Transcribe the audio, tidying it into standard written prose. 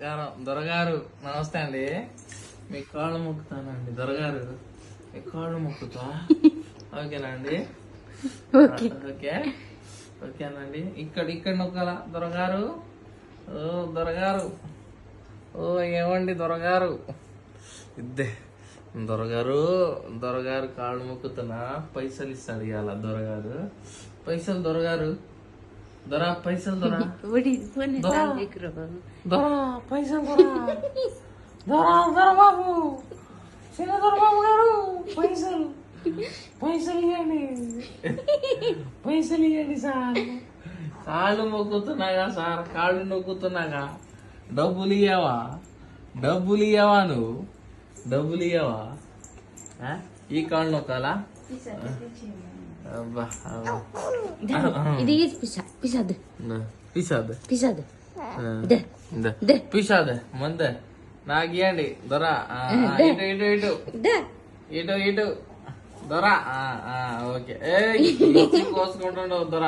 దొరగారు నమస్తే అండి. మీ కాళ్ళు మొక్కుతానండి దొరగారు, మీ కాళ్ళు మొక్కుతా. ఓకేనా అండి? ఓకే ఓకేనండి. ఇక్కడ నొక్కాలా దొరగారు? ఓ దొరగారు, ఓ ఏమండి దొరగారు, ఇద్దే దొరగారు కాళ్ళు మొక్కుతున్నా. పైసలు ఇస్తాడు ఇవాళ దొరగారు. పైసలు దొరగారు, దొరా పైసలు దొరా పైసలు దొరబాబు, చిన్న దొరబాబు గారు పైసలు ఇవ్వండి సార్. కాళ్ళు మొక్కుతున్నాగా సార్, కాళ్ళు నొక్కుతున్నాగా. డబ్బులు ఇయ్యవా నువ్వు? డబ్బులు ఇయ్యవా? ఈ కాళ్ళు నొక్కాలా? పిసాద్ మంద నాకు ఇవ్వండి దొరా. ఇటు దొరా. ఓకే కోసుకుంటుండవు దొరా.